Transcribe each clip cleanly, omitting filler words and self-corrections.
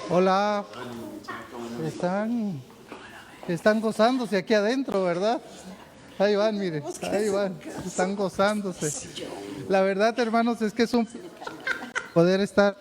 Hola. Están gozándose aquí adentro, ¿verdad? Ahí van, miren, ahí van, están gozándose. La verdad, hermanos, es que es un poder estar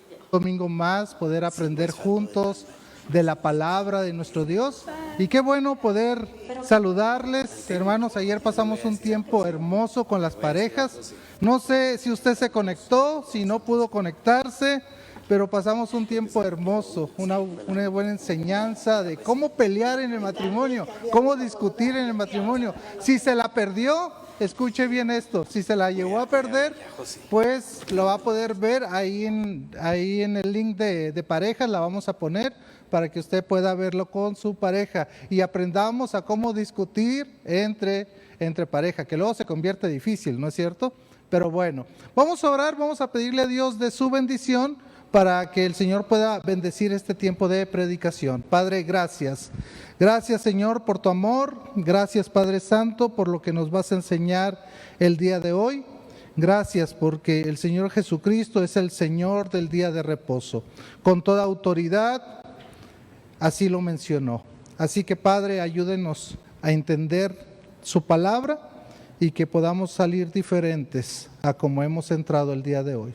un domingo más, poder aprender juntos de la palabra de nuestro Dios. Y qué bueno poder saludarles, hermanos. Ayer pasamos un tiempo hermoso con las parejas. No sé si usted se conectó, si no pudo conectarse, pero pasamos un tiempo hermoso, una buena enseñanza de cómo pelear en el matrimonio, cómo discutir en el matrimonio. Si se la perdió, escuche bien esto, si se la llegó a perder, pues lo va a poder ver ahí en el link de parejas, la vamos a poner para que usted pueda verlo con su pareja y aprendamos a cómo discutir entre pareja, que luego se convierte difícil, ¿no es cierto? Pero bueno, vamos a orar, vamos a pedirle a Dios de su bendición para que el Señor pueda bendecir este tiempo de predicación. Padre, gracias. Gracias, Señor, por tu amor. Gracias, Padre Santo, por lo que nos vas a enseñar el día de hoy. Gracias porque el Señor Jesucristo es el Señor del día de reposo. Con toda autoridad, así lo mencionó. Así que, Padre, ayúdenos a entender su palabra y que podamos salir diferentes a como hemos entrado el día de hoy.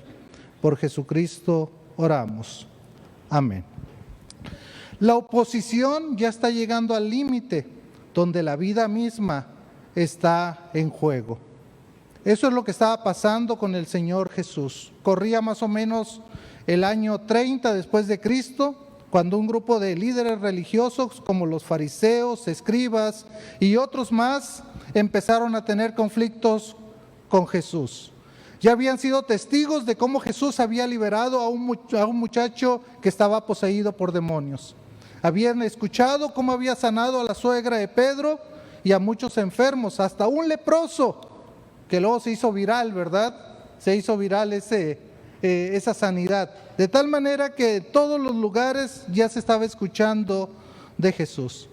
Por Jesucristo oramos. Amén. La oposición ya está llegando al límite donde la vida misma está en juego. Eso es lo que estaba pasando con el Señor Jesús. Corría más o menos el año 30 después de Cristo, cuando un grupo de líderes religiosos como los fariseos, escribas y otros más empezaron a tener conflictos con Jesús. Ya habían sido testigos de cómo Jesús había liberado a un muchacho que estaba poseído por demonios. Habían escuchado cómo había sanado a la suegra de Pedro y a muchos enfermos, hasta un leproso, que luego se hizo viral, ¿verdad? Se hizo viral esa sanidad. De tal manera que en todos los lugares ya se estaba escuchando de Jesús.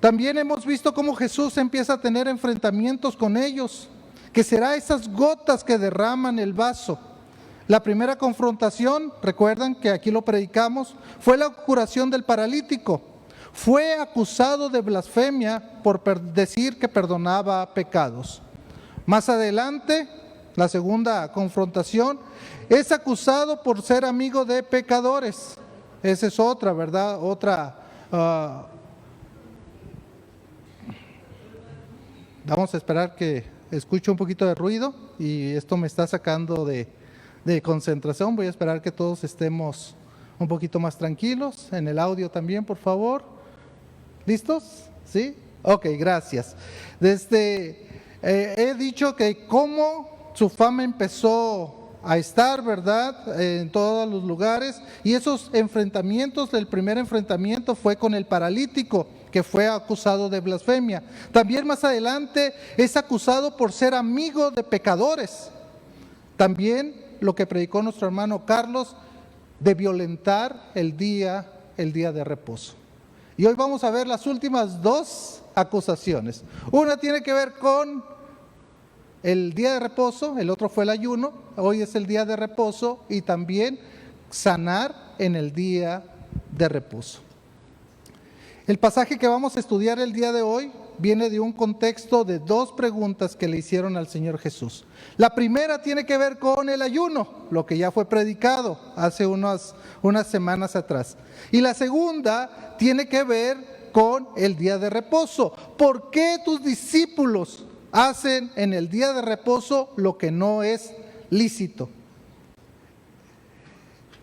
También hemos visto cómo Jesús empieza a tener enfrentamientos con ellos, que será esas gotas que derraman el vaso. La primera confrontación, recuerdan que aquí lo predicamos, fue la curación del paralítico. Fue acusado de blasfemia por decir que perdonaba pecados. Más adelante, la segunda confrontación, es acusado por ser amigo de pecadores. Esa es otra, ¿verdad? Vamos a esperar que escuche un poquito de ruido y esto me está sacando de concentración. Voy a esperar que todos estemos un poquito más tranquilos. En el audio también, por favor. ¿Listos? ¿Sí? Ok, gracias. He dicho que cómo su fama empezó a estar, ¿verdad?, en todos los lugares, y esos enfrentamientos, el primer enfrentamiento fue con el paralítico, que fue acusado de blasfemia. También más adelante es acusado por ser amigo de pecadores. También lo que predicó nuestro hermano Carlos, de violentar el día de reposo. Y hoy vamos a ver las últimas dos acusaciones. Una tiene que ver con el día de reposo, el otro fue el ayuno, hoy es el día de reposo, y también sanar en el día de reposo. El pasaje que vamos a estudiar el día de hoy viene de un contexto de dos preguntas que le hicieron al Señor Jesús. La primera tiene que ver con el ayuno, lo que ya fue predicado hace unas semanas atrás. Y la segunda tiene que ver con el día de reposo. ¿Por qué tus discípulos hacen en el día de reposo lo que no es lícito?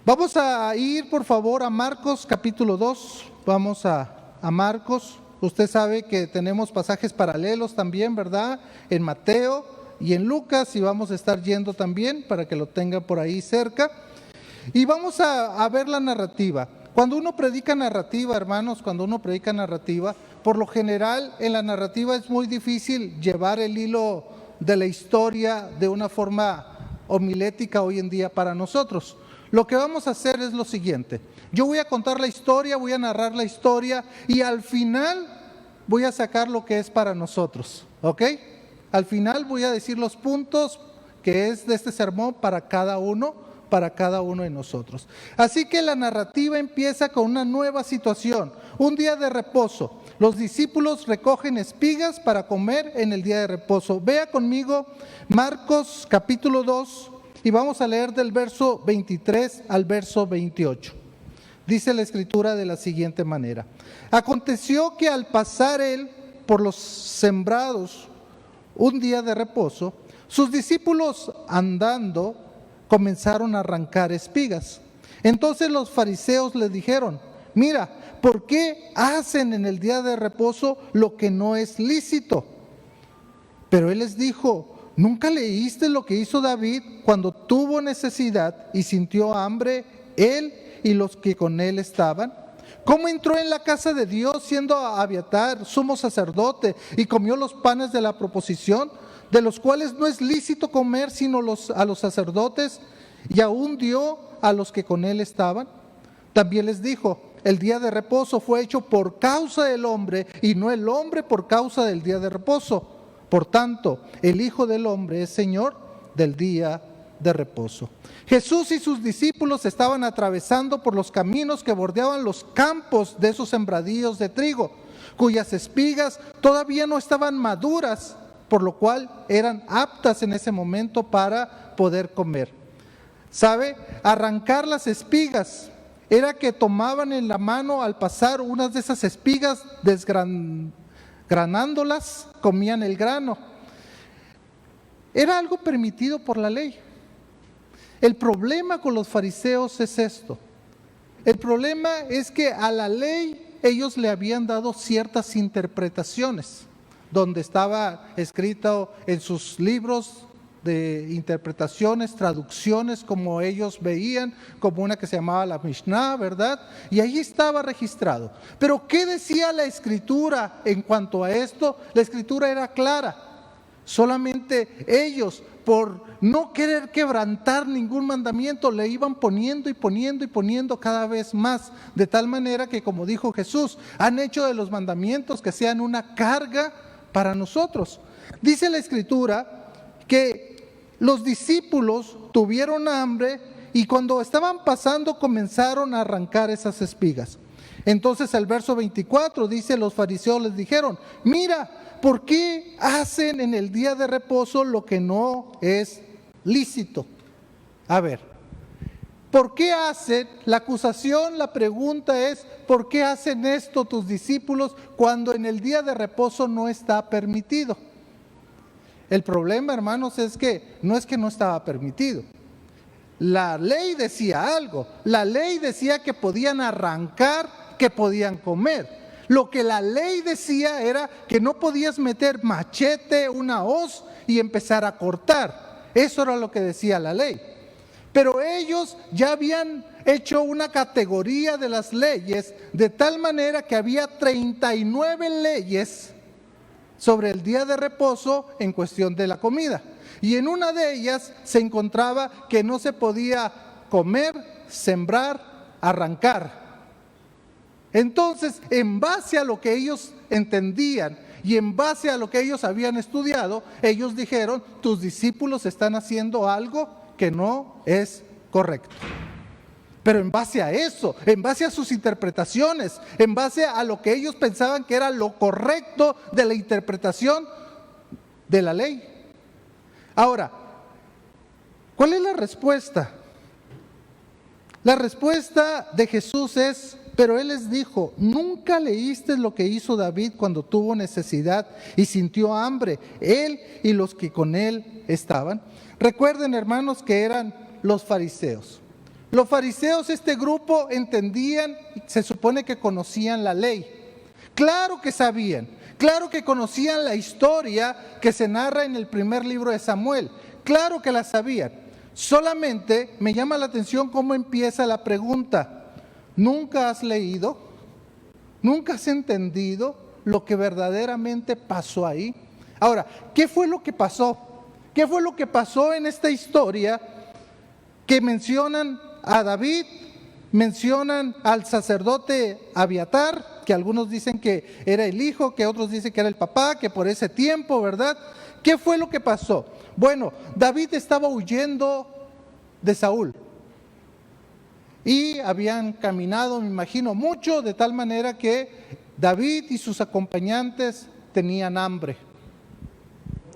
Vamos a ir, por favor, a Marcos capítulo 2. Vamos a Marcos. Usted sabe que tenemos pasajes paralelos también, ¿verdad? En Mateo y en Lucas, y vamos a estar yendo también para que lo tenga por ahí cerca. Y vamos a ver la narrativa. Cuando uno predica narrativa, hermanos, por lo general en la narrativa es muy difícil llevar el hilo de la historia de una forma homilética hoy en día para nosotros. Lo que vamos a hacer es lo siguiente: yo voy a contar la historia, voy a narrar la historia y al final voy a sacar lo que es para nosotros, ¿ok? Al final voy a decir los puntos que es de este sermón para cada uno para cada uno de nosotros. Así que la narrativa empieza con una nueva situación, un día de reposo. Los discípulos recogen espigas para comer en el día de reposo. Vea conmigo Marcos capítulo 2 y vamos a leer del verso 23 al verso 28. Dice la escritura de la siguiente manera: aconteció que al pasar él por los sembrados un día de reposo, sus discípulos andando comenzaron a arrancar espigas. Entonces los fariseos le dijeron: mira, ¿por qué hacen en el día de reposo lo que no es lícito? Pero él les dijo: ¿nunca leíste lo que hizo David cuando tuvo necesidad y sintió hambre, él y los que con él estaban? ¿Cómo entró en la casa de Dios siendo Abiatar sumo sacerdote y comió los panes de la proposición, de los cuales no es lícito comer sino a los sacerdotes, y aún dio a los que con él estaban? También les dijo: el día de reposo fue hecho por causa del hombre y no el hombre por causa del día de reposo. Por tanto, el Hijo del Hombre es Señor del día de reposo. Jesús y sus discípulos estaban atravesando por los caminos que bordeaban los campos de esos sembradíos de trigo, cuyas espigas todavía no estaban maduras, por lo cual eran aptas en ese momento para poder comer. ¿Sabe? Arrancar las espigas era que tomaban en la mano al pasar unas de esas espigas, desgranándolas, comían el grano. Era algo permitido por la ley. El problema con los fariseos es esto. El problema es que a la ley ellos le habían dado ciertas interpretaciones, donde estaba escrito en sus libros de interpretaciones, traducciones, como ellos veían, como una que se llamaba la Mishnah, ¿verdad? Y ahí estaba registrado. Pero ¿qué decía la Escritura en cuanto a esto? La Escritura era clara. Solamente ellos, por no querer quebrantar ningún mandamiento, le iban poniendo y poniendo y poniendo cada vez más, de tal manera que, como dijo Jesús, han hecho de los mandamientos que sean una carga para nosotros. Dice la Escritura que los discípulos tuvieron hambre y cuando estaban pasando comenzaron a arrancar esas espigas. Entonces el verso 24 dice: los fariseos les dijeron: mira, ¿por qué hacen en el día de reposo lo que no es lícito? A ver, ¿por qué hacen? La acusación, la pregunta es: ¿por qué hacen esto tus discípulos cuando en el día de reposo no está permitido? El problema, hermanos, es que no estaba permitido. La ley decía algo. La ley decía que podían arrancar, que podían comer. Lo que la ley decía era que no podías meter machete, una hoz y empezar a cortar. Eso era lo que decía la ley. Pero ellos ya habían hecho una categoría de las leyes de tal manera que había 39 leyes sobre el día de reposo en cuestión de la comida. Y en una de ellas se encontraba que no se podía comer, sembrar, arrancar. Entonces, en base a lo que ellos entendían y en base a lo que ellos habían estudiado, ellos dijeron: tus discípulos están haciendo algo que no es correcto. Pero en base a eso, en base a sus interpretaciones, en base a lo que ellos pensaban que era lo correcto de la interpretación de la ley. Ahora, ¿cuál es la respuesta? La respuesta de Jesús es: pero Él les dijo: ¿nunca leíste lo que hizo David cuando tuvo necesidad y sintió hambre, él y los que con él estaban? Recuerden, hermanos, que eran los fariseos. Los fariseos, este grupo, entendían, se supone que conocían la ley. Claro que sabían, claro que conocían la historia que se narra en el primer libro de Samuel. Claro que la sabían. Solamente me llama la atención cómo empieza la pregunta. ¿Nunca has leído? ¿Nunca has entendido lo que verdaderamente pasó ahí? Ahora, ¿qué fue lo que pasó? ¿Qué fue lo que pasó en esta historia que mencionan a David, mencionan al sacerdote Abiatar, que algunos dicen que era el hijo, que otros dicen que era el papá, que por ese tiempo, ¿verdad? ¿Qué fue lo que pasó? Bueno, David estaba huyendo de Saúl. y habían caminado, me imagino, mucho, de tal manera que David y sus acompañantes tenían hambre.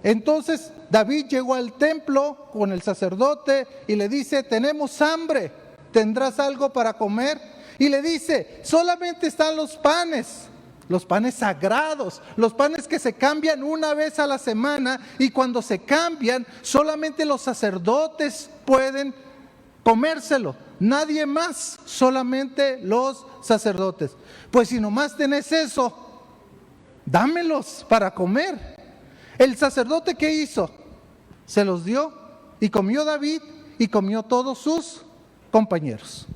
Entonces David llegó al templo con el sacerdote y le dice: tenemos hambre, ¿tendrás algo para comer? Y le dice: solamente están los panes sagrados, los panes que se cambian una vez a la semana, y cuando se cambian solamente los sacerdotes pueden comérselo, nadie más, solamente los sacerdotes. Pues si nomás tenés eso, dámelos para comer. El sacerdote, ¿qué hizo? Se los dio, y comió David y comió todos sus compañeros.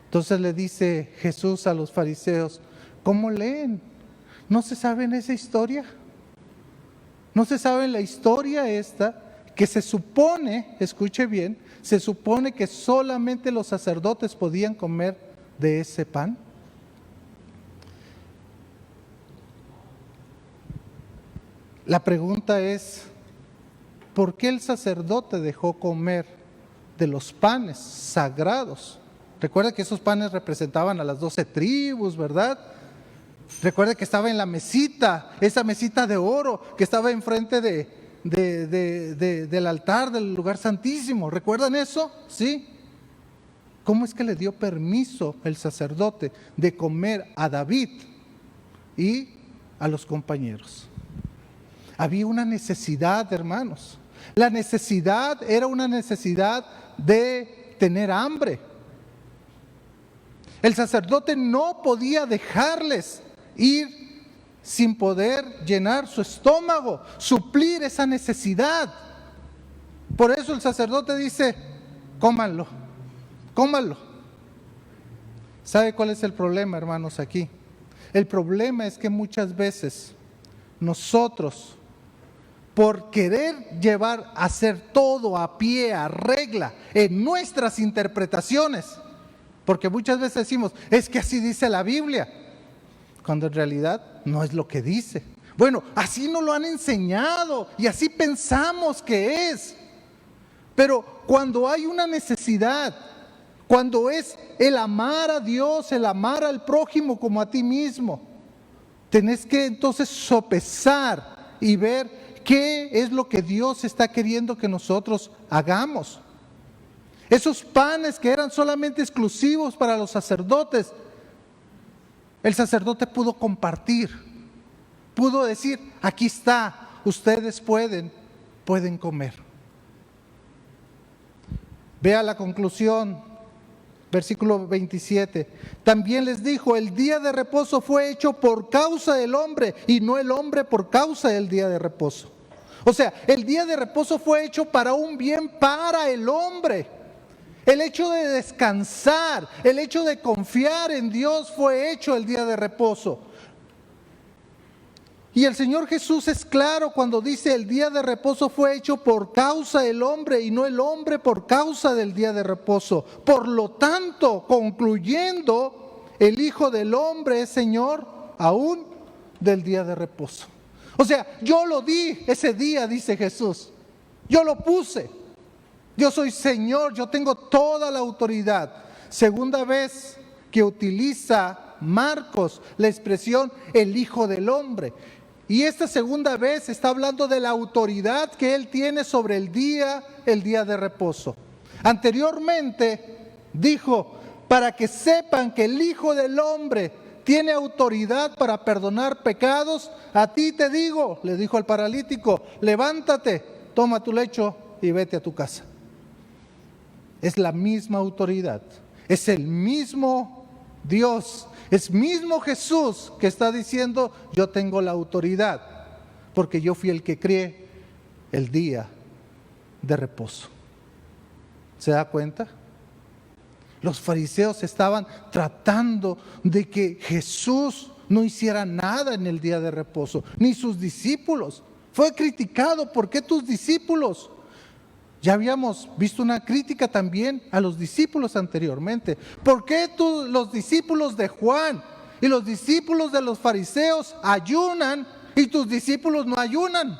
Entonces le dice Jesús a los fariseos: ¿cómo leen? ¿No se saben esa historia? ¿No se saben la historia esta? Que se supone, escuche bien, se supone que solamente los sacerdotes podían comer de ese pan. La pregunta es: ¿por qué el sacerdote dejó comer de los panes sagrados? Recuerda que esos panes representaban a las 12 tribus, ¿verdad? Recuerda que estaba en la mesita, esa mesita de oro que estaba enfrente del altar del lugar santísimo. ¿Recuerdan eso? ¿Sí? ¿Cómo es que le dio permiso el sacerdote de comer a David y a los compañeros? Había una necesidad, hermanos. La necesidad era una necesidad de tener hambre. El sacerdote no podía dejarles ir sin poder llenar su estómago, suplir esa necesidad. Por eso el sacerdote dice: cómanlo, cómanlo. ¿Sabe cuál es el problema, hermanos, aquí? El problema es que muchas veces nosotros, por querer llevar a hacer todo a pie, a regla, en nuestras interpretaciones, porque muchas veces decimos: es que así dice la Biblia, cuando en realidad no es lo que dice. Bueno, así nos lo han enseñado y así pensamos que es. Pero cuando hay una necesidad, cuando es el amar a Dios, el amar al prójimo como a ti mismo, tenés que entonces sopesar y ver qué es lo que Dios está queriendo que nosotros hagamos. Esos panes que eran solamente exclusivos para los sacerdotes, el sacerdote pudo compartir, pudo decir: aquí está, ustedes pueden comer. Vea la conclusión, versículo 27. También les dijo: el día de reposo fue hecho por causa del hombre, y no el hombre por causa del día de reposo. O sea, el día de reposo fue hecho para un bien para el hombre. El hecho de descansar, el hecho de confiar en Dios fue hecho el día de reposo. Y el Señor Jesús es claro cuando dice: el día de reposo fue hecho por causa del hombre y no el hombre por causa del día de reposo. Por lo tanto, concluyendo, el Hijo del Hombre es Señor aún del día de reposo. O sea, yo lo di ese día, dice Jesús. Yo lo puse. Yo soy Señor, yo tengo toda la autoridad. Segunda vez que utiliza Marcos la expresión el Hijo del Hombre. Y esta segunda vez está hablando de la autoridad que Él tiene sobre el día de reposo. Anteriormente dijo: para que sepan que el Hijo del Hombre tiene autoridad para perdonar pecados, a ti te digo, le dijo al paralítico: levántate, toma tu lecho y vete a tu casa. Es la misma autoridad, es el mismo Dios, es mismo Jesús que está diciendo: yo tengo la autoridad, porque yo fui el que creé el día de reposo. ¿Se da cuenta? Los fariseos estaban tratando de que Jesús no hiciera nada en el día de reposo, ni sus discípulos. Fue criticado: ¿por qué tus discípulos? Ya habíamos visto una crítica también a los discípulos anteriormente. ¿Por qué los discípulos de Juan y los discípulos de los fariseos ayunan y tus discípulos no ayunan?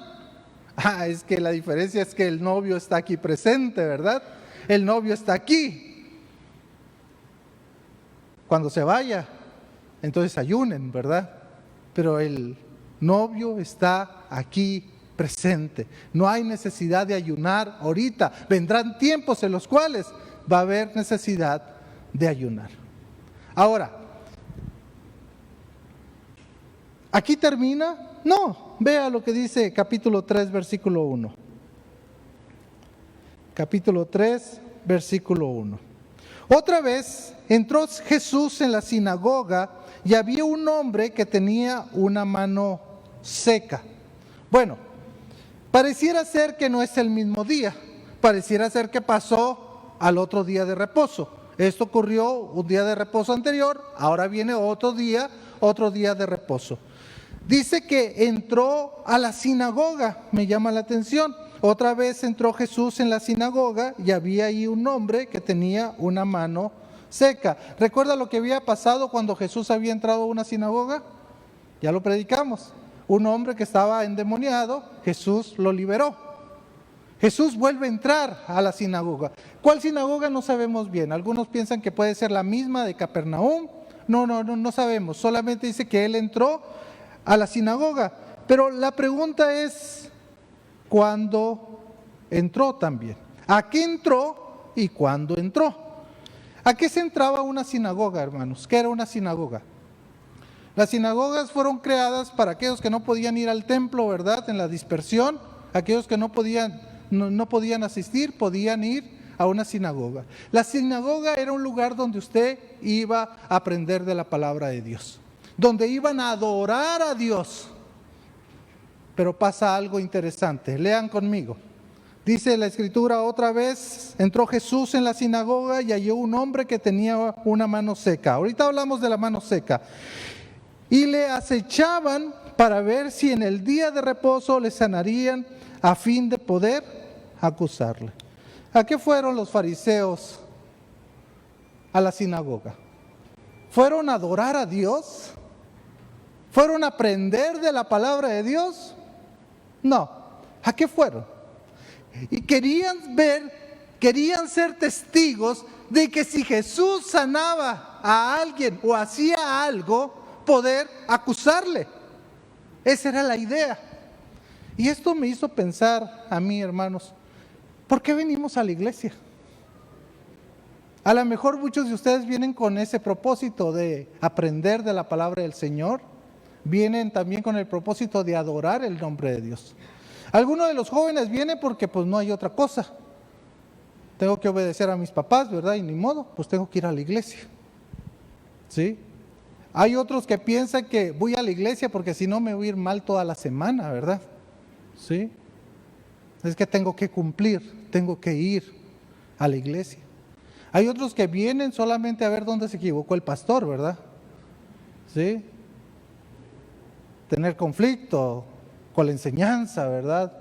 Es que la diferencia es que el novio está aquí presente, ¿verdad? El novio está aquí. cuando se vaya, entonces ayunen, ¿verdad? Pero el novio está aquí presente. No hay necesidad de ayunar ahorita. Vendrán tiempos en los cuales va a haber necesidad de ayunar. Ahora, ¿aquí termina? No, vea lo que dice capítulo 3, versículo 1. Capítulo 3, versículo 1. Otra vez entró Jesús en la sinagoga y había un hombre que tenía una mano seca. Bueno, pareciera ser que no es el mismo día, pareciera ser que pasó al otro día de reposo. Esto ocurrió un día de reposo anterior, ahora viene otro día de reposo. Dice que entró a la sinagoga, me llama la atención. Otra vez entró Jesús en la sinagoga y había ahí un hombre que tenía una mano seca. ¿Recuerda lo que había pasado cuando Jesús había entrado a una sinagoga? Ya lo predicamos. Un hombre que estaba endemoniado, Jesús lo liberó. Jesús vuelve a entrar a la sinagoga. ¿Cuál sinagoga? No sabemos bien. Algunos piensan que puede ser la misma de Capernaum. No sabemos. Solamente dice que él entró a la sinagoga. Pero la pregunta es, ¿cuándo entró también? ¿A qué entró y cuándo entró? ¿A qué se entraba una sinagoga, hermanos? ¿Qué era una sinagoga? Las sinagogas fueron creadas para aquellos que no podían ir al templo, ¿verdad? En la dispersión, aquellos que no podían asistir, podían ir a una sinagoga. La sinagoga era un lugar donde usted iba a aprender de la palabra de Dios, donde iban a adorar a Dios. Pero pasa algo interesante, lean conmigo. Dice la escritura otra vez, entró Jesús en la sinagoga y halló un hombre que tenía una mano seca. Ahorita hablamos de la mano seca. Y le acechaban para ver si en el día de reposo le sanarían a fin de poder acusarle. ¿A qué fueron los fariseos a la sinagoga? ¿Fueron a adorar a Dios? ¿Fueron a aprender de la palabra de Dios? No. ¿A qué fueron? Y querían ser testigos de que si Jesús sanaba a alguien o hacía algo, poder acusarle. Esa era la idea. Y esto me hizo pensar a mí, hermanos, ¿por qué venimos a la iglesia? A lo mejor muchos de ustedes vienen con ese propósito de aprender de la palabra del Señor. Vienen también con el propósito de adorar el nombre de Dios. Algunos de los jóvenes vienen porque pues no hay otra cosa. Tengo que obedecer a mis papás, ¿verdad? Y ni modo, pues tengo que ir a la iglesia. ¿Sí? Hay otros que piensan que voy a la iglesia porque si no me voy a ir mal toda la semana, ¿verdad? ¿Sí? Es que tengo que cumplir, tengo que ir a la iglesia. Hay otros que vienen solamente a ver dónde se equivocó el pastor, ¿verdad? ¿Sí? Tener conflicto con la enseñanza, ¿verdad?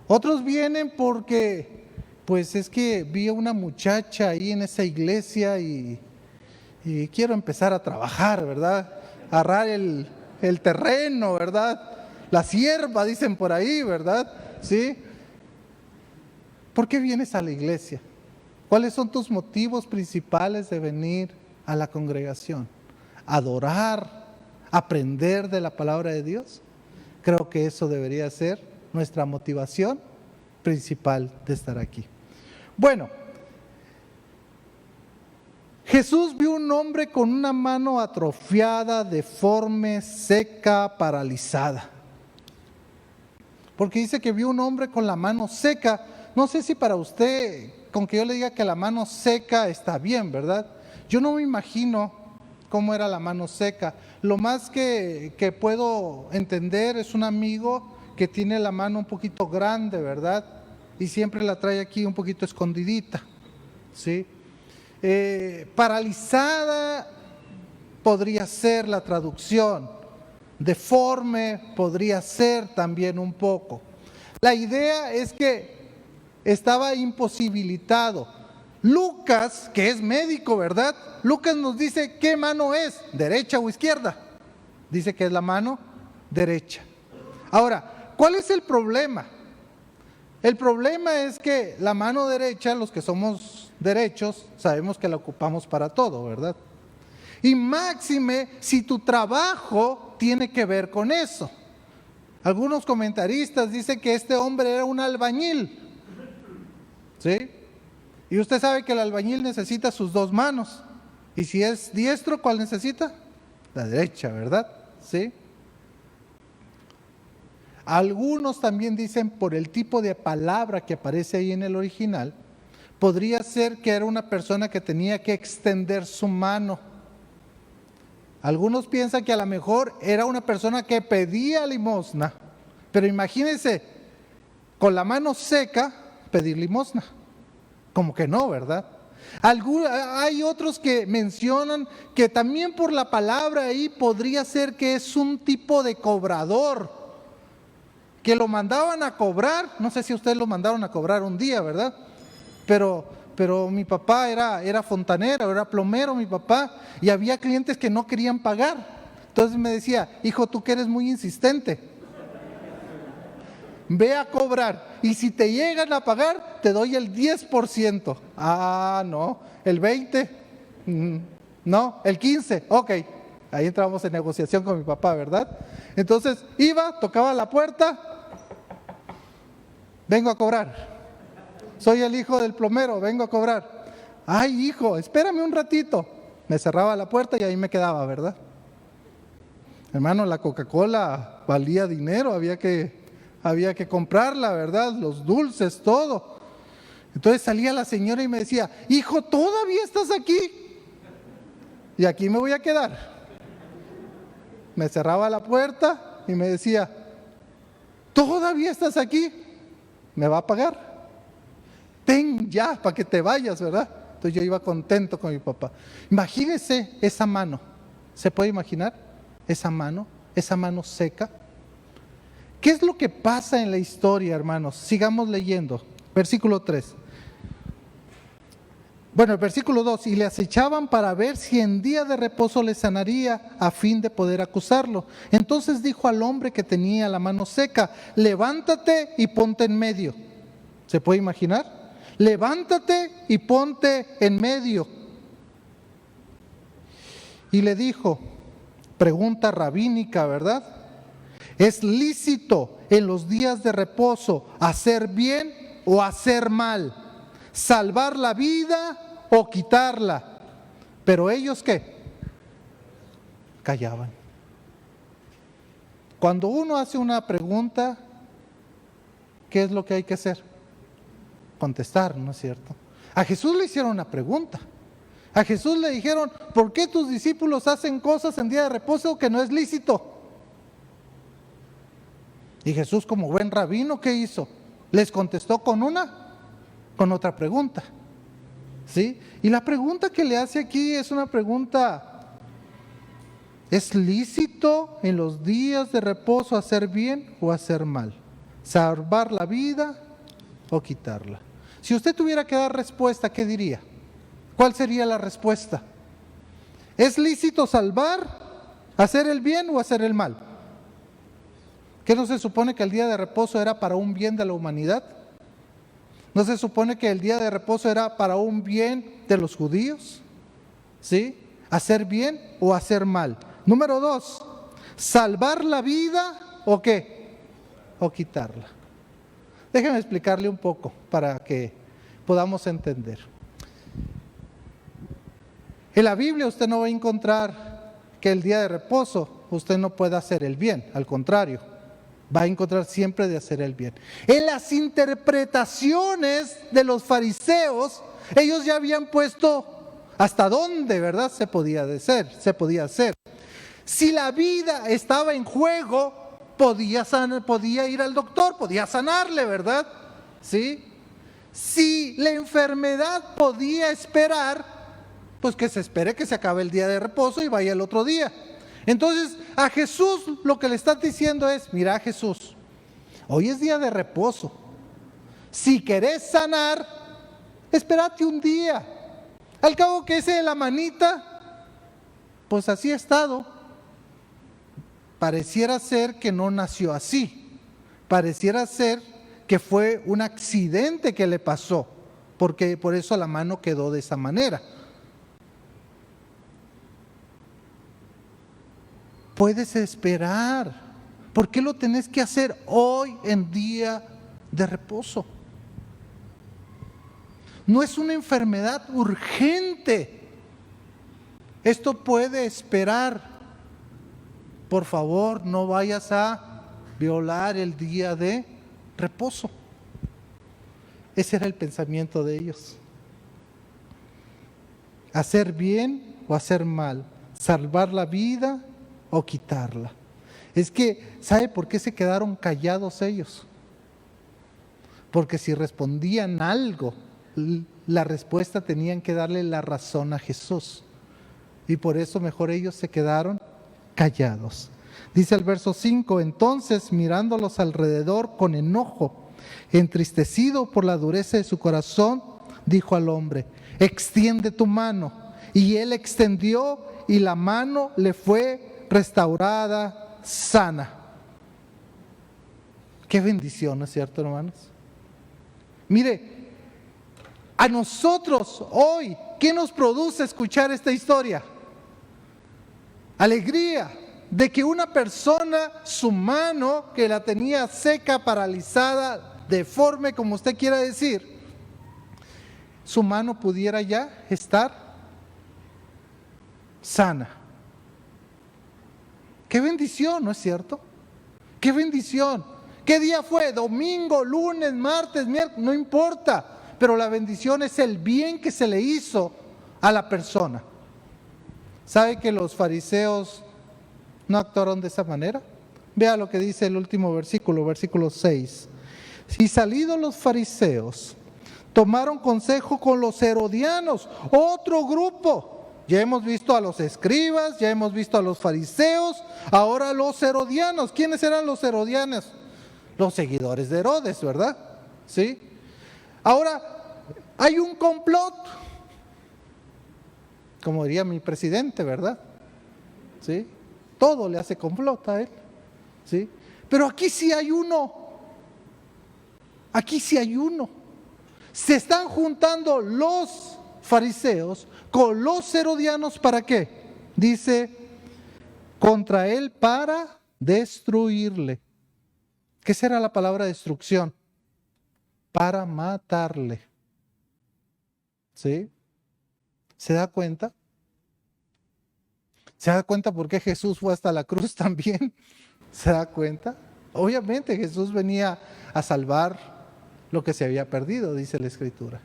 Otros vienen porque, pues es que vi a una muchacha ahí en esa iglesia y quiero empezar a trabajar, ¿verdad? Agarrar el terreno, ¿verdad? La sierva, dicen por ahí, ¿verdad? ¿Sí? ¿Por qué vienes a la iglesia? ¿Cuáles son tus motivos principales de venir a la congregación? ¿Adorar? ¿Aprender de la palabra de Dios? Creo que eso debería ser nuestra motivación principal de estar aquí. Bueno, Jesús vio un hombre con una mano atrofiada, deforme, seca, paralizada. Porque dice que vio un hombre con la mano seca. No sé si para usted, con que yo le diga que la mano seca está bien, ¿verdad? Yo no me imagino cómo era la mano seca. Lo más que puedo entender es un amigo que tiene la mano un poquito grande, ¿verdad? Y siempre la trae aquí un poquito escondidita, ¿sí? Paralizada podría ser la traducción, deforme podría ser también un poco. La idea es que estaba imposibilitado. Lucas, que es médico, ¿verdad? Lucas nos dice qué mano es, derecha o izquierda. Dice que es la mano derecha. Ahora, ¿cuál es el problema? El problema es que la mano derecha, los que somos derechos, sabemos que la ocupamos para todo, ¿verdad? Y máxime si tu trabajo tiene que ver con eso. Algunos comentaristas dicen que este hombre era un albañil, ¿sí? Y usted sabe que el albañil necesita sus dos manos. Y si es diestro, ¿cuál necesita? La derecha, ¿verdad? ¿Sí? Algunos también dicen, por el tipo de palabra que aparece ahí en el original, podría ser que era una persona que tenía que extender su mano. Algunos piensan que a lo mejor era una persona que pedía limosna, pero imagínense, con la mano seca pedir limosna. Como que no, ¿verdad? Hay otros que mencionan que también por la palabra ahí podría ser que es un tipo de cobrador, que lo mandaban a cobrar. No sé si ustedes lo mandaron a cobrar un día, ¿verdad? Pero mi papá era fontanero, era plomero mi papá, y había clientes que no querían pagar. Entonces me decía, hijo, tú que eres muy insistente, ve a cobrar, y si te llegan a pagar, te doy el 10%. Ah, no, el 20%, no, el 15%, ok. Ahí entramos en negociación con mi papá, ¿verdad? Entonces iba, tocaba la puerta, vengo a cobrar. Soy el hijo del plomero, vengo a cobrar. Ay, hijo, espérame un ratito. Me cerraba la puerta y ahí me quedaba, ¿verdad? Hermano, la Coca-Cola valía dinero, había que comprarla, ¿verdad? Los dulces, todo. Entonces salía la señora y me decía, hijo, ¿todavía estás aquí? Y aquí me voy a quedar. Me cerraba la puerta y me decía, ¿todavía estás aquí? ¿Me va a pagar? Ten ya, para que te vayas, ¿verdad? Entonces yo iba contento con mi papá. Imagínese esa mano. ¿Se puede imaginar? Esa mano seca. ¿Qué es lo que pasa en la historia, hermanos? Sigamos leyendo. Versículo 3. Bueno, el versículo 2. Y le acechaban para ver si en día de reposo le sanaría, a fin de poder acusarlo. Entonces dijo al hombre que tenía la mano seca, levántate y ponte en medio. ¿Se puede imaginar? Levántate y ponte en medio. Y le dijo, pregunta rabínica, ¿verdad? ¿Es lícito en los días de reposo hacer bien o hacer mal? ¿Salvar la vida o quitarla? Pero ellos, ¿qué? Callaban. Cuando uno hace una pregunta, ¿qué es lo que hay que hacer? Contestar, ¿no es cierto? A Jesús le hicieron una pregunta. A Jesús le dijeron, ¿por qué tus discípulos hacen cosas en día de reposo que no es lícito? Y Jesús, como buen rabino, ¿qué hizo? Les contestó con otra pregunta. ¿Sí? Y la pregunta que le hace aquí es una pregunta: ¿es lícito en los días de reposo hacer bien o hacer mal? ¿Salvar la vida o quitarla? Si usted tuviera que dar respuesta, ¿qué diría? ¿Cuál sería la respuesta? ¿Es lícito salvar, hacer el bien o hacer el mal? ¿Qué no se supone que el día de reposo era para un bien de la humanidad? ¿No se supone que el día de reposo era para un bien de los judíos? ¿Sí? ¿Hacer bien o hacer mal? Número 2, ¿salvar la vida o qué? O quitarla. Déjenme explicarle un poco para que podamos entender. En la Biblia usted no va a encontrar que el día de reposo usted no pueda hacer el bien, al contrario, va a encontrar siempre de hacer el bien. En las interpretaciones de los fariseos, ellos ya habían puesto hasta dónde, ¿verdad?, se podía hacer. Si la vida estaba en juego, podía ir al doctor, podía sanarle, ¿verdad? ¿Sí? Si la enfermedad podía esperar, pues que se espere que se acabe el día de reposo y vaya el otro día. Entonces a Jesús lo que le están diciendo es: mira, Jesús, hoy es día de reposo. Si querés sanar, espérate un día. Al cabo que ese de la manita, pues así ha estado. Pareciera ser que no nació así. Pareciera ser que fue un accidente que le pasó. porque por eso la mano quedó de esa manera. Puedes esperar. ¿Por qué lo tenés que hacer hoy en día de reposo? No es una enfermedad urgente. Esto puede esperar. Por favor, no vayas a violar el día de reposo. Ese era el pensamiento de ellos. Hacer bien o hacer mal, salvar la vida o quitarla. Es que, ¿sabe por qué se quedaron callados ellos? Porque si respondían algo, la respuesta tenían que darle la razón a Jesús. Y por eso mejor ellos se quedaron callados. Dice el verso 5, entonces mirándolos alrededor con enojo, entristecido por la dureza de su corazón, dijo al hombre, extiende tu mano. Y él extendió y la mano le fue restaurada sana. Qué bendición, ¿no es cierto, hermanos? Mire, a nosotros hoy, ¿qué nos produce escuchar esta historia? Alegría de que una persona, su mano que la tenía seca, paralizada, deforme, como usted quiera decir, su mano pudiera ya estar sana. Qué bendición, ¿no es cierto? Qué bendición. ¿Qué día fue? Domingo, lunes, martes, miércoles, no importa. Pero la bendición es el bien que se le hizo a la persona. ¿Sabe que los fariseos no actuaron de esa manera? Vea lo que dice el último versículo, versículo 6. Y salidos los fariseos, tomaron consejo con los herodianos, otro grupo. Ya hemos visto a los escribas, ya hemos visto a los fariseos, ahora los herodianos. ¿Quiénes eran los herodianos? Los seguidores de Herodes, ¿verdad? ¿Sí? Ahora, hay un complot, como diría mi presidente, ¿verdad? ¿Sí? Todo le hace complot a él, ¿sí? Pero aquí sí hay uno. Aquí sí hay uno. Se están juntando los fariseos con los herodianos, ¿para qué? Dice, contra él para destruirle. ¿Qué será la palabra destrucción? Para matarle. ¿Sí? ¿Se da cuenta? ¿Se da cuenta por qué Jesús fue hasta la cruz también? ¿Se da cuenta? Obviamente Jesús venía a salvar lo que se había perdido, dice la Escritura.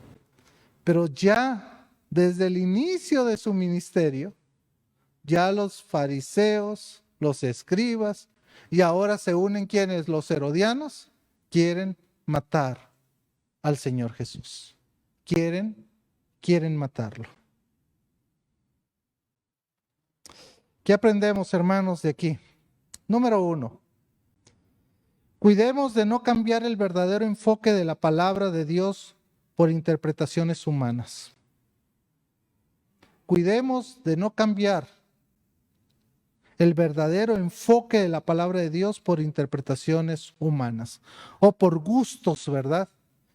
Pero ya desde el inicio de su ministerio, ya los fariseos, los escribas, y ahora se unen quienes, los herodianos, quieren matar al Señor Jesús. Quieren matarlo. ¿Qué aprendemos, hermanos, de aquí? Número 1. Cuidemos de no cambiar el verdadero enfoque de la palabra de Dios por interpretaciones humanas. Cuidemos de no cambiar el verdadero enfoque de la palabra de Dios por interpretaciones humanas o por gustos, ¿verdad?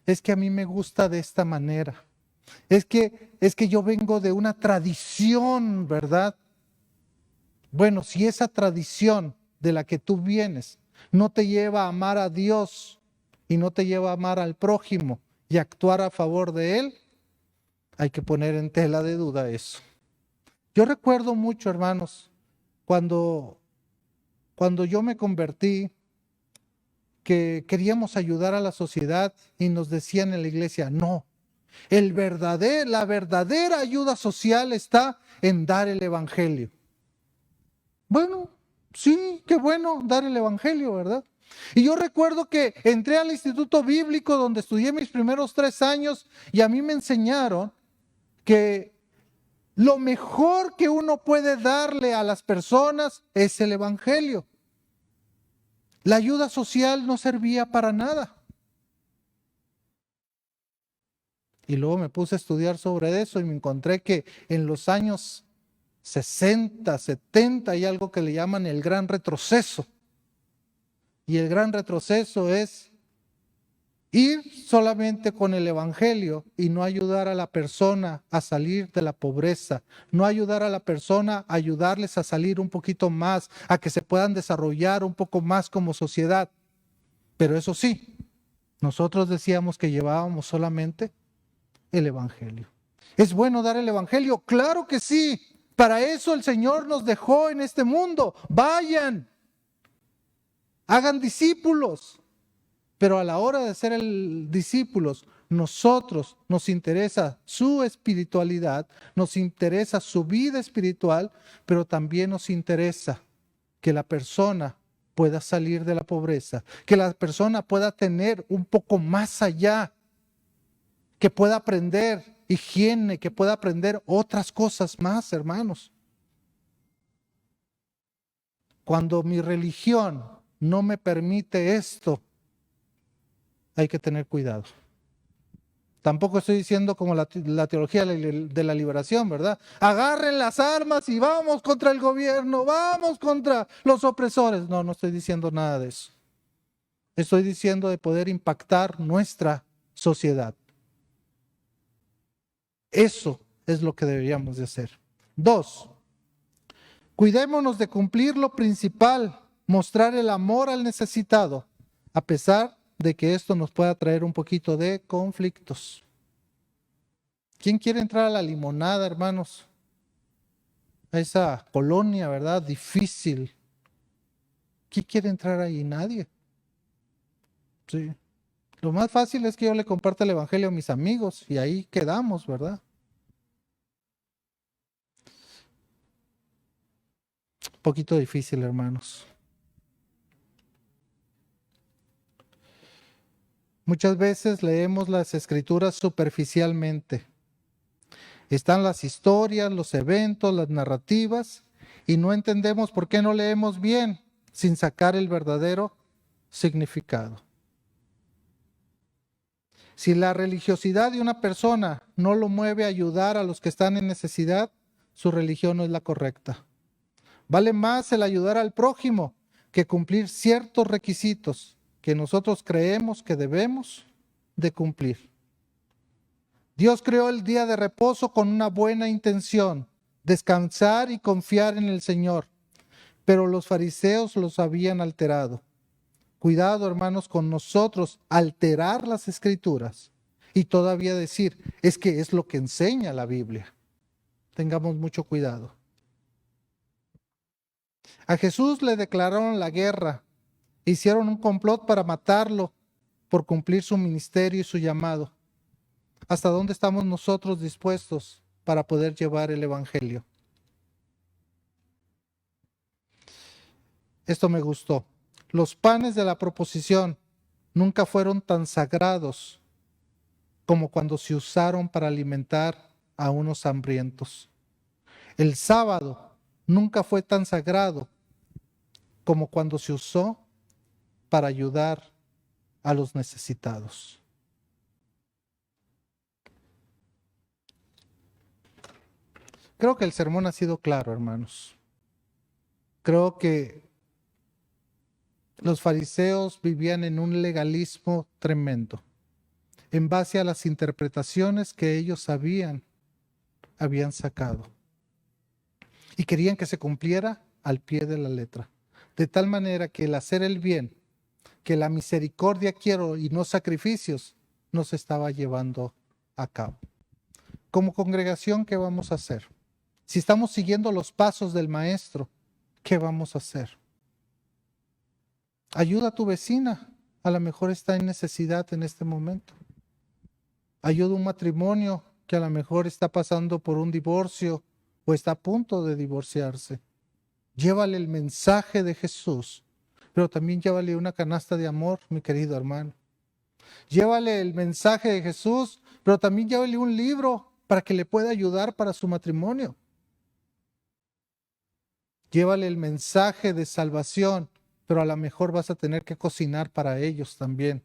Es que a mí me gusta de esta manera. Es que yo vengo de una tradición, ¿verdad? Bueno, si esa tradición de la que tú vienes no te lleva a amar a Dios y no te lleva a amar al prójimo y actuar a favor de él, hay que poner en tela de duda eso. Yo recuerdo mucho, hermanos, cuando yo me convertí, que queríamos ayudar a la sociedad y nos decían en la iglesia, no, la verdadera ayuda social está en dar el evangelio. Bueno, sí, qué bueno dar el evangelio, ¿verdad? Y yo recuerdo que entré al instituto bíblico donde estudié mis primeros 3 años y a mí me enseñaron que lo mejor que uno puede darle a las personas es el evangelio. La ayuda social no servía para nada. Y luego me puse a estudiar sobre eso y me encontré que en los años 60, 70 hay algo que le llaman el gran retroceso. Y el gran retroceso es Ir solamente con el evangelio y no ayudar a la persona a salir de la pobreza, no ayudar a la persona a ayudarles a salir un poquito más, a que se puedan desarrollar un poco más como sociedad. Pero eso sí, nosotros decíamos que llevábamos solamente el evangelio. ¿Es bueno dar el evangelio? Claro que sí. Para eso el Señor nos dejó en este mundo. Vayan, hagan discípulos. Pero a la hora de ser discípulos, nosotros nos interesa su espiritualidad, nos interesa su vida espiritual, pero también nos interesa que la persona pueda salir de la pobreza, que la persona pueda tener un poco más allá, que pueda aprender higiene, que pueda aprender otras cosas más, hermanos. Cuando mi religión no me permite esto, hay que tener cuidado. Tampoco estoy diciendo como la teología de la liberación, ¿verdad? Agarren las armas y vamos contra el gobierno, vamos contra los opresores. No, no estoy diciendo nada de eso. Estoy diciendo de poder impactar nuestra sociedad. Eso es lo que deberíamos de hacer. 2, cuidémonos de cumplir lo principal, mostrar el amor al necesitado, a pesar de que esto nos pueda traer un poquito de conflictos. ¿Quién quiere entrar a la limonada, hermanos? A esa colonia, ¿verdad? Difícil. ¿Quién quiere entrar ahí? Nadie. Sí. Lo más fácil es que yo le comparta el evangelio a mis amigos y ahí quedamos, ¿verdad? Un poquito difícil, hermanos. Muchas veces leemos las escrituras superficialmente. Están las historias, los eventos, las narrativas, y no entendemos por qué no leemos bien sin sacar el verdadero significado. Si la religiosidad de una persona no lo mueve a ayudar a los que están en necesidad, su religión no es la correcta. Vale más el ayudar al prójimo que cumplir ciertos requisitos que nosotros creemos que debemos de cumplir. Dios creó el día de reposo con una buena intención, descansar y confiar en el Señor, pero los fariseos los habían alterado. Cuidado, hermanos, con nosotros alterar las escrituras y todavía decir, es que es lo que enseña la Biblia. Tengamos mucho cuidado. A Jesús le declararon la guerra, hicieron un complot para matarlo por cumplir su ministerio y su llamado. ¿Hasta dónde estamos nosotros dispuestos para poder llevar el evangelio? Esto me gustó. Los panes de la proposición nunca fueron tan sagrados como cuando se usaron para alimentar a unos hambrientos. El sábado nunca fue tan sagrado como cuando se usó para ayudar a los necesitados. Creo que el sermón ha sido claro, hermanos. Creo que los fariseos vivían en un legalismo tremendo, en base a las interpretaciones que ellos habían sacado. Y querían que se cumpliera al pie de la letra. De tal manera que el hacer el bien, que la misericordia quiero y no sacrificios, no se estaba llevando a cabo. Como congregación, ¿qué vamos a hacer? Si estamos siguiendo los pasos del Maestro, ¿qué vamos a hacer? Ayuda a tu vecina, a lo mejor está en necesidad en este momento. Ayuda a un matrimonio que a lo mejor está pasando por un divorcio o está a punto de divorciarse. Llévale el mensaje de Jesús, pero también llévale una canasta de amor, mi querido hermano. Llévale el mensaje de Jesús, pero también llévale un libro para que le pueda ayudar para su matrimonio. Llévale el mensaje de salvación, pero a lo mejor vas a tener que cocinar para ellos también.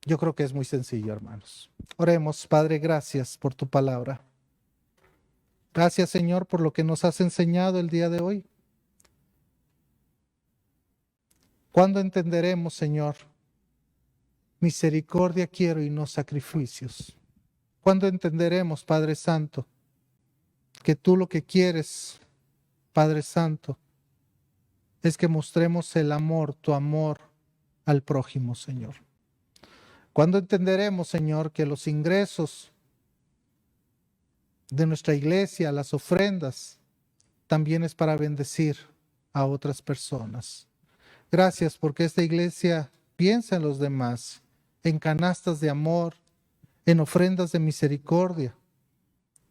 Yo creo que es muy sencillo, hermanos. Oremos, Padre, gracias por tu palabra. Gracias, Señor, por lo que nos has enseñado el día de hoy. ¿Cuándo entenderemos, Señor? Misericordia quiero y no sacrificios. ¿Cuándo entenderemos, Padre Santo, que tú lo que quieres, Padre Santo, es que mostremos el amor, tu amor al prójimo, Señor? ¿Cuándo entenderemos, Señor, que los ingresos de nuestra iglesia, las ofrendas, también es para bendecir a otras personas? Gracias porque esta iglesia piensa en los demás, en canastas de amor, en ofrendas de misericordia.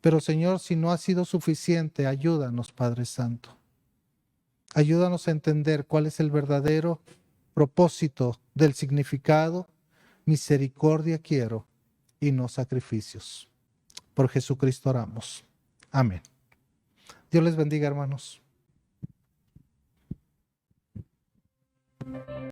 Pero Señor, si no ha sido suficiente, ayúdanos, Padre Santo. Ayúdanos a entender cuál es el verdadero propósito del significado. Misericordia quiero y no sacrificios. Por Jesucristo oramos. Amén. Dios les bendiga, hermanos.